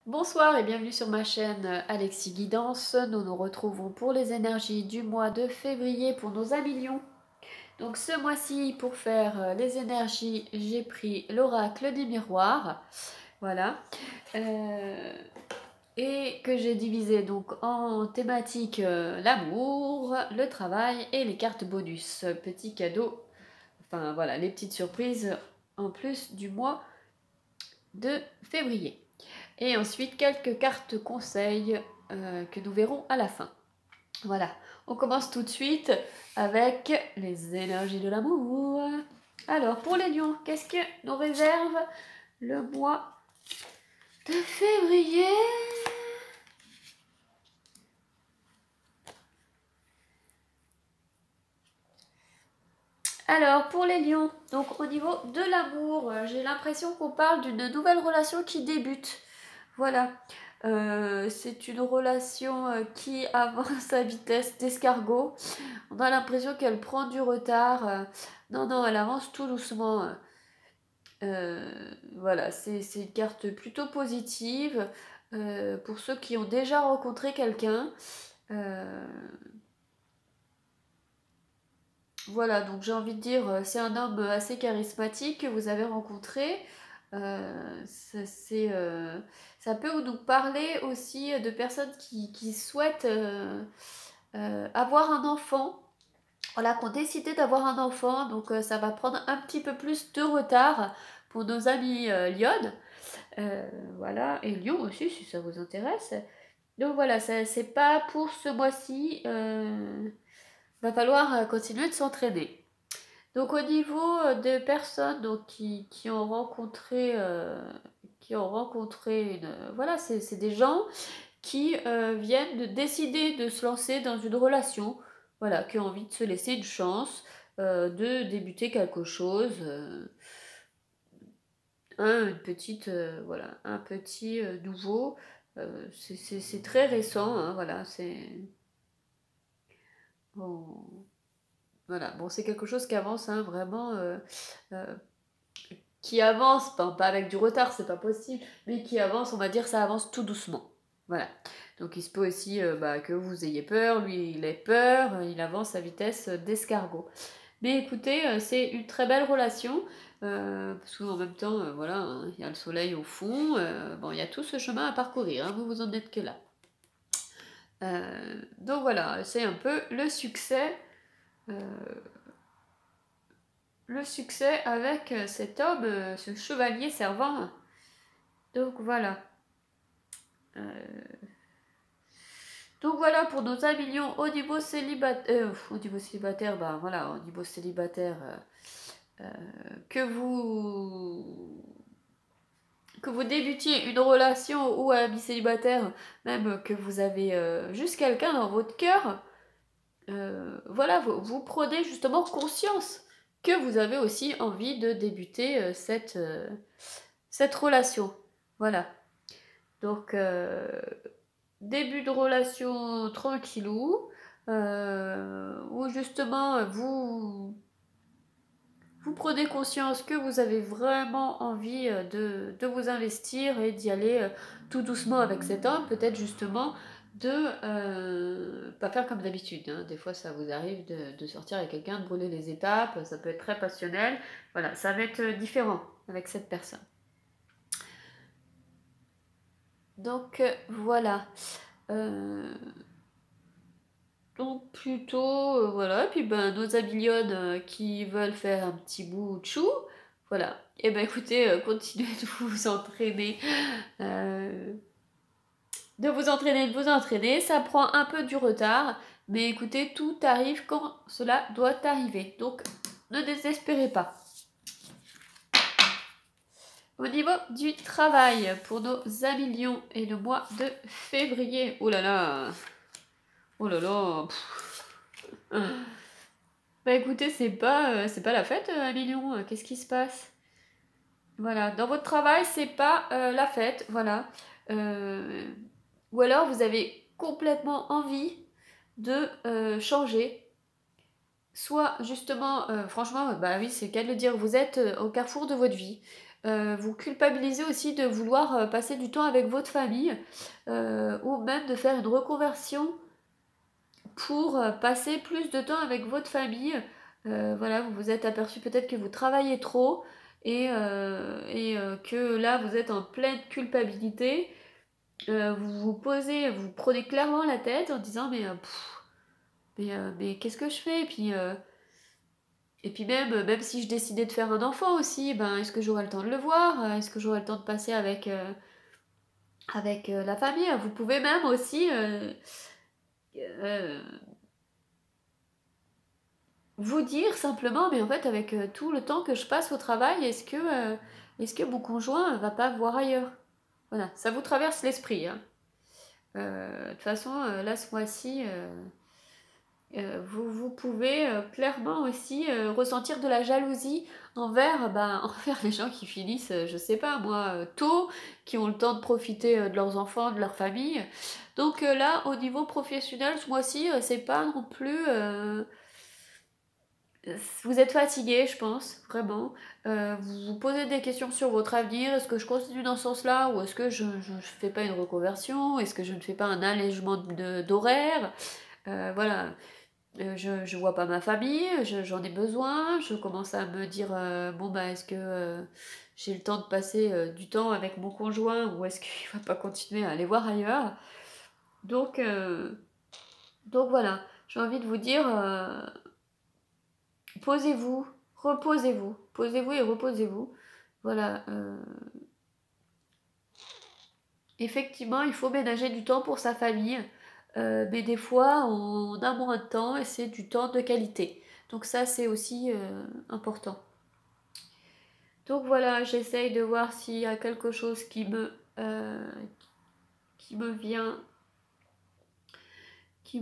Bonsoir et bienvenue sur ma chaîne Alexis Guidance. Nous nous retrouvons pour les énergies du mois de février pour nos amis lions. Donc ce mois-ci, pour faire les énergies, j'ai pris l'oracle des miroirs. Voilà. Et que j'ai divisé donc en thématique l'amour, le travail et les cartes bonus. Petit cadeau. Enfin voilà, les petites surprises en plus du mois de février. Et ensuite, quelques cartes conseils que nous verrons à la fin. Voilà, on commence tout de suite avec les énergies de l'amour. Alors, pour les lions, qu'est-ce que nous réserve le mois de février? Alors, pour les lions, donc au niveau de l'amour, j'ai l'impression qu'on parle d'une nouvelle relation qui débute. Voilà. C'est une relation qui avance à vitesse d'escargot. On a l'impression qu'elle prend du retard. Non, non, elle avance tout doucement. Voilà, c'est une carte plutôt positive pour ceux qui ont déjà rencontré quelqu'un. Voilà, donc j'ai envie de dire, c'est un homme assez charismatique que vous avez rencontré. Ça peut nous parler aussi de personnes qui souhaitent avoir un enfant. Voilà, qui ont décidé d'avoir un enfant, donc ça va prendre un petit peu plus de retard pour nos amis Lyon. Voilà, et Lyon aussi si ça vous intéresse. Donc voilà, c'est pas pour ce mois-ci. Va falloir continuer de s'entraîner. Donc au niveau des personnes donc, qui ont rencontré voilà, c'est des gens qui viennent de décider de se lancer dans une relation, voilà, qui ont envie de se laisser une chance, de débuter quelque chose, voilà, un petit nouveau. C'est très récent, hein, voilà, c'est bon, voilà, bon, c'est quelque chose qui avance, hein, vraiment, euh, qui avance, pas avec du retard, c'est pas possible, mais qui avance, on va dire, ça avance tout doucement. Voilà. Donc il se peut aussi que vous ayez peur, lui il ait peur, il avance à vitesse d'escargot. Mais écoutez, c'est une très belle relation, parce qu'en même temps, voilà, hein, il y a le soleil au fond, bon, il y a tout ce chemin à parcourir, hein, vous en êtes que là. Donc voilà, c'est un peu euh, le succès avec cet homme, ce chevalier servant. Donc voilà. Donc voilà pour nos amis lions au niveau célibataire. Bah voilà, au niveau célibataire, que vous que vous débutiez une relation ou un ami célibataire, même que vous avez juste quelqu'un dans votre cœur, voilà, vous prenez justement conscience que vous avez aussi envie de débuter cette relation. Voilà. Donc, début de relation tranquillou, où justement vous prenez conscience que vous avez vraiment envie de vous investir et d'y aller tout doucement avec cet homme, peut-être justement de pas faire comme d'habitude, hein. Des fois ça vous arrive de sortir avec quelqu'un, de brûler les étapes, ça peut être très passionnel, voilà, ça va être différent avec cette personne. Donc voilà. Euh, Donc plutôt, voilà, puis ben nos abilionnes qui veulent faire un petit bout de chou, voilà. Et ben écoutez, continuez euh, de vous entraîner, ça prend un peu du retard, mais écoutez, tout arrive quand cela doit arriver, donc ne désespérez pas. Au niveau du travail, pour nos amis lions et le mois de février, oh là là, bah écoutez, c'est pas la fête à Lyon, qu'est-ce qui se passe? Voilà, dans votre travail, c'est pas la fête, voilà. Euh, ou alors vous avez complètement envie de changer. Soit justement, franchement, bah oui, c'est qu'à le dire, vous êtes au carrefour de votre vie. vous culpabilisez aussi de vouloir passer du temps avec votre famille ou même de faire une reconversion pour passer plus de temps avec votre famille. Voilà, vous vous êtes aperçu peut-être que vous travaillez trop et que là vous êtes en pleine culpabilité. Vous prenez clairement la tête en disant mais qu'est-ce que je fais? Et puis même si je décidais de faire un enfant aussi, ben est-ce que j'aurai le temps de le voir? Est-ce que j'aurai le temps de passer avec la famille? Vous pouvez même aussi euh, vous dire simplement, mais en fait avec tout le temps que je passe au travail, est-ce que mon conjoint va pas voir ailleurs? Voilà, ça vous traverse l'esprit, hein. De toute façon, là ce mois-ci, vous pouvez clairement aussi ressentir de la jalousie envers les gens qui finissent, je sais pas moi, tôt, qui ont le temps de profiter de leurs enfants, de leur famille. Donc là, au niveau professionnel, ce mois-ci, c'est pas non plus... vous êtes fatigué, je pense, vraiment. Vous vous posez des questions sur votre avenir. Est-ce que je continue dans ce sens-là ou est-ce que je ne fais pas une reconversion? Est-ce que je ne fais pas un allègement d'horaire? Voilà. Je vois pas ma famille, j'en ai besoin, je commence à me dire bon bah est-ce que j'ai le temps de passer du temps avec mon conjoint ou est-ce qu'il va pas continuer à aller voir ailleurs. Donc, euh, donc voilà, j'ai envie de vous dire posez-vous, reposez-vous, posez-vous et reposez-vous. Voilà, effectivement, il faut ménager du temps pour sa famille, mais des fois, on a moins de temps et c'est du temps de qualité. Donc ça, c'est aussi important. Donc voilà, j'essaye de voir s'il y a quelque chose qui me vient, qui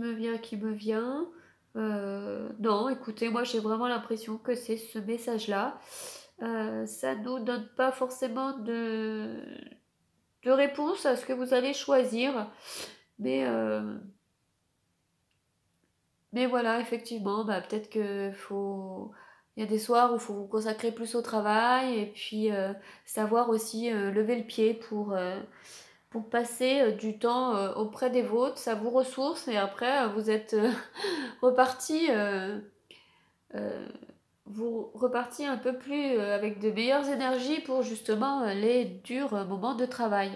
me vient. Non, écoutez, moi j'ai vraiment l'impression que c'est ce message-là. Ça nous donne pas forcément de réponse à ce que vous allez choisir, mais Mais voilà, effectivement, bah, peut-être que faut... Il y a des soirs où il faut vous consacrer plus au travail et puis savoir aussi lever le pied pour passer du temps auprès des vôtres, ça vous ressource et après vous êtes reparti euh, vous reparti un peu plus avec de meilleures énergies pour justement les durs moments de travail.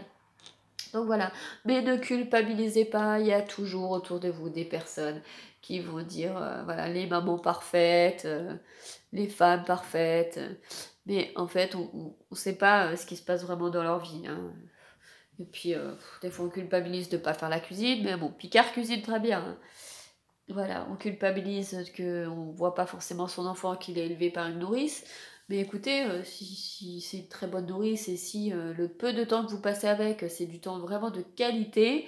Donc voilà, mais ne culpabilisez pas, il y a toujours autour de vous des personnes qui vont dire, voilà, les mamans parfaites, les femmes parfaites, mais en fait, on ne sait pas ce qui se passe vraiment dans leur vie, hein. Et puis, des fois, on culpabilise de ne pas faire la cuisine, mais bon, Picard cuisine très bien, hein. Voilà, on culpabilise qu'on ne voit pas forcément son enfant qu'il est élevé par une nourrice. Mais écoutez, si c'est une très bonne nourrice et si le peu de temps que vous passez avec, c'est du temps vraiment de qualité,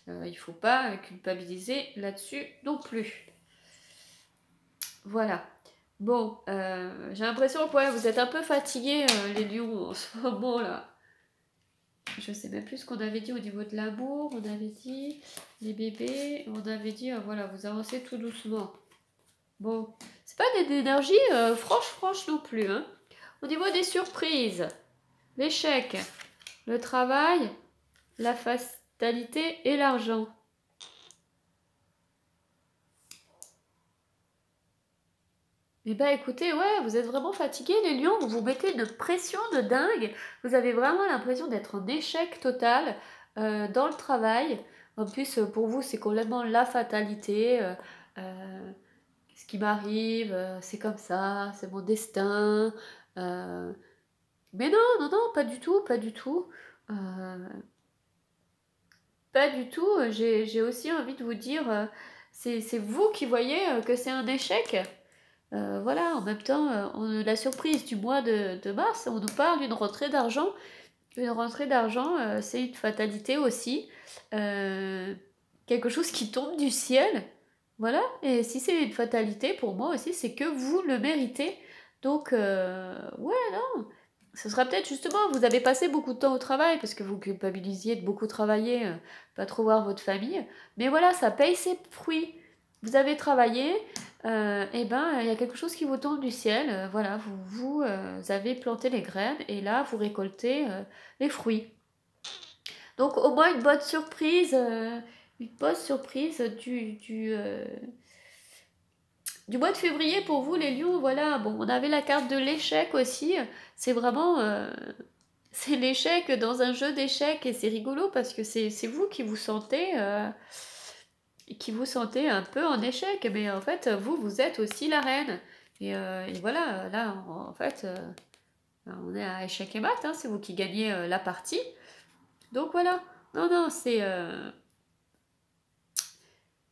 il ne faut pas culpabiliser là-dessus non plus. Voilà. Bon, j'ai l'impression que ouais, vous êtes un peu fatigués, les lions, en ce moment là. Je sais même plus ce qu'on avait dit au niveau de l'amour, on avait dit les bébés, on avait dit voilà, vous avancez tout doucement. Bon, c'est pas des énergies franches non plus, hein. Au niveau des surprises, l'échec, le travail, la fatalité et l'argent. Eh ben écoutez, ouais, vous êtes vraiment fatigués les lions, vous vous mettez une pression de dingue, vous avez vraiment l'impression d'être en échec total dans le travail. En plus, pour vous, c'est complètement la fatalité. Euh, Ce qui m'arrive, c'est comme ça, c'est mon destin. euh, Mais non, non, non, pas du tout, pas du tout. Euh, Pas du tout. J'ai aussi envie de vous dire, c'est vous qui voyez que c'est un échec. Voilà, en même temps, la surprise du mois de mars, on nous parle d'une rentrée d'argent. Une rentrée d'argent, c'est une fatalité aussi. Euh, Quelque chose qui tombe du ciel. Voilà, et si c'est une fatalité, pour moi aussi, c'est que vous le méritez. Donc, ouais, non. Ce sera peut-être justement, vous avez passé beaucoup de temps au travail parce que vous culpabilisiez de beaucoup travailler, pas trop voir votre famille. Mais voilà, ça paye ses fruits. Vous avez travaillé, et ben il y a quelque chose qui vous tombe du ciel. Voilà, vous avez planté les graines et là vous récoltez les fruits. Donc au moins une bonne surprise du mois de février pour vous les lions. Voilà, bon, on avait la carte de l'échec aussi. C'est vraiment c'est l'échec dans un jeu d'échecs et c'est rigolo parce que c'est vous qui vous sentez un peu en échec, mais en fait vous êtes aussi la reine. Et voilà, là en fait on est à échec et mat, hein, c'est vous qui gagnez la partie. Donc voilà, non non c'est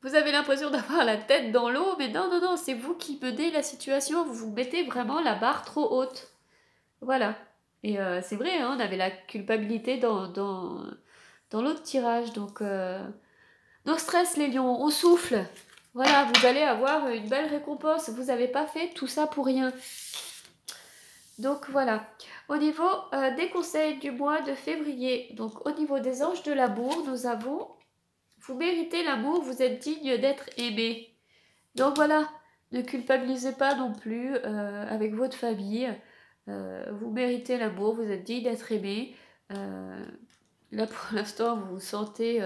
vous avez l'impression d'avoir la tête dans l'eau, mais non non non c'est vous qui menez la situation, vous vous mettez vraiment la barre trop haute. Voilà. Et c'est vrai, hein, on avait la culpabilité dans l'autre tirage. Donc, no stress, les lions, on souffle. Voilà, vous allez avoir une belle récompense. Vous n'avez pas fait tout ça pour rien. Donc voilà. Au niveau des conseils du mois de février, donc au niveau des anges de l'amour, nous avons vous méritez l'amour, vous êtes digne d'être aimé. Donc voilà, ne culpabilisez pas non plus avec votre famille. Vous méritez l'amour, vous êtes digne d'être aimé. Là pour l'instant, vous vous sentez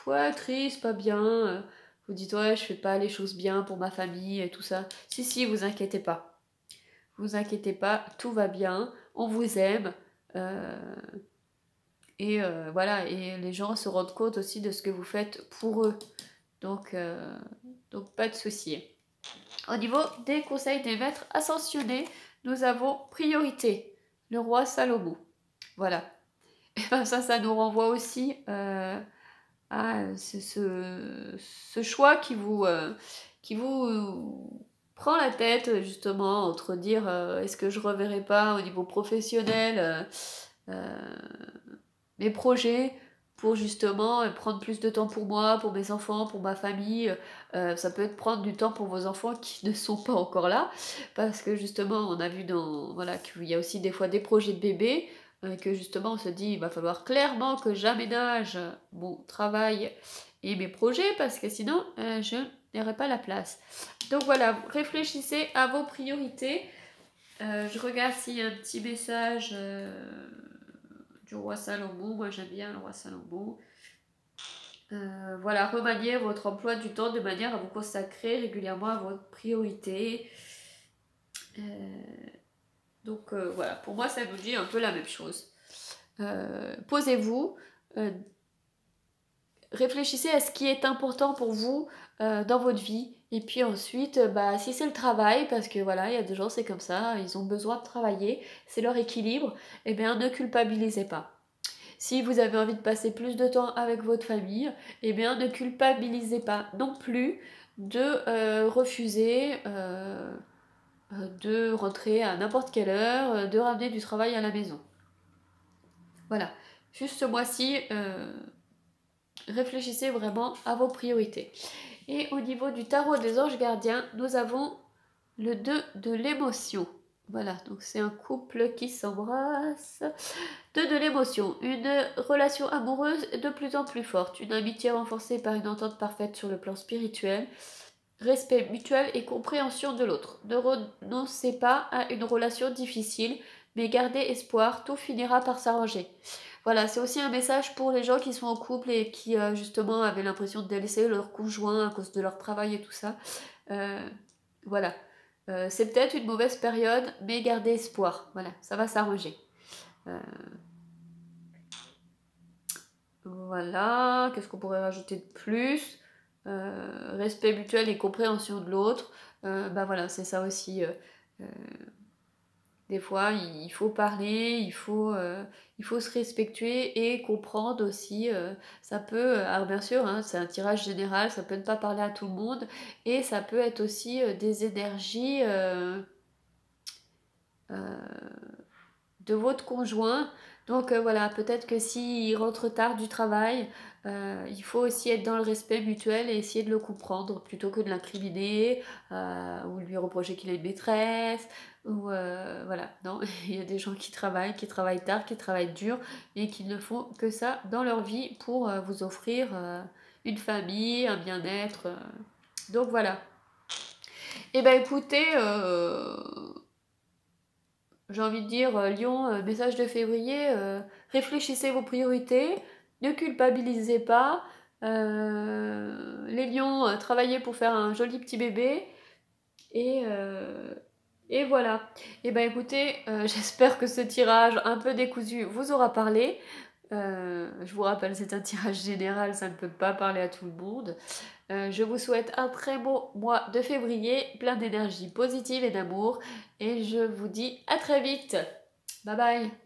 ouais, triste, pas bien. Vous dites ouais, je fais pas les choses bien pour ma famille et tout ça. Si, si, vous inquiétez pas. Vous inquiétez pas, tout va bien, on vous aime. euh, voilà, et les gens se rendent compte aussi de ce que vous faites pour eux. Donc, donc pas de souci. Au niveau des conseils des maîtres ascensionnés, nous avons priorité, le roi Salomon. Voilà. Et ben ça nous renvoie aussi à ce choix qui vous prend la tête justement entre dire est-ce que je reverrai pas au niveau professionnel euh, mes projets pour justement prendre plus de temps pour moi, pour mes enfants, pour ma famille. Ça peut être prendre du temps pour vos enfants qui ne sont pas encore là, parce que justement on a vu voilà qu'il y a aussi des fois des projets de bébés, que justement on se dit il va falloir clairement que j'aménage mon travail et mes projets, parce que sinon je n'aurai pas la place. Donc voilà, réfléchissez à vos priorités. Je regarde s'il y a un petit message du roi Salomon. Moi j'aime bien le roi Salomon. Voilà, remaniez votre emploi du temps de manière à vous consacrer régulièrement à votre priorité. Euh, donc voilà, pour moi ça nous dit un peu la même chose. Posez-vous, euh, réfléchissez à ce qui est important pour vous dans votre vie. Et puis ensuite, bah, si c'est le travail, parce que voilà, il y a des gens, c'est comme ça, ils ont besoin de travailler, c'est leur équilibre, et bien ne culpabilisez pas. Si vous avez envie de passer plus de temps avec votre famille, eh bien ne culpabilisez pas non plus de refuser de rentrer à n'importe quelle heure, de ramener du travail à la maison. Voilà. Juste ce mois-ci, réfléchissez vraiment à vos priorités. Et au niveau du tarot des anges gardiens, nous avons le 2 de l'émotion. Voilà, donc c'est un couple qui s'embrasse. 2 de l'émotion, une relation amoureuse de plus en plus forte, une amitié renforcée par une entente parfaite sur le plan spirituel, respect mutuel et compréhension de l'autre. Ne renoncez pas à une relation difficile, mais gardez espoir, tout finira par s'arranger. Voilà, c'est aussi un message pour les gens qui sont en couple et qui justement avaient l'impression de délaisser leur conjoint à cause de leur travail et tout ça. Voilà, c'est peut-être une mauvaise période, mais gardez espoir. Voilà, ça va s'arranger. Euh, Voilà, qu'est-ce qu'on pourrait rajouter de plus? Respect mutuel et compréhension de l'autre. Bah voilà, c'est ça aussi. Euh, des fois, il faut parler, il faut se respecter et comprendre aussi. Ça peut, alors bien sûr, hein, c'est un tirage général, ça peut ne pas parler à tout le monde. Et ça peut être aussi des énergies euh, de votre conjoint. Donc voilà, peut-être que s'il rentre tard du travail, il faut aussi être dans le respect mutuel et essayer de le comprendre plutôt que de l'incriminer ou lui reprocher qu'il a une maîtresse. Ou voilà, non, il y a des gens qui travaillent tard, qui travaillent dur et qui ne font que ça dans leur vie pour vous offrir une famille, un bien-être. Donc voilà. Eh ben écoutez, j'ai envie de dire, Lion, message de février, réfléchissez vos priorités, ne culpabilisez pas. Les lions, travaillez pour faire un joli petit bébé. Et, euh, et voilà. Et ben écoutez, j'espère que ce tirage un peu décousu vous aura parlé. Je vous rappelle, c'est un tirage général, ça ne peut pas parler à tout le monde. Je vous souhaite un très beau mois de février, plein d'énergie positive et d'amour. Et je vous dis à très vite. Bye bye.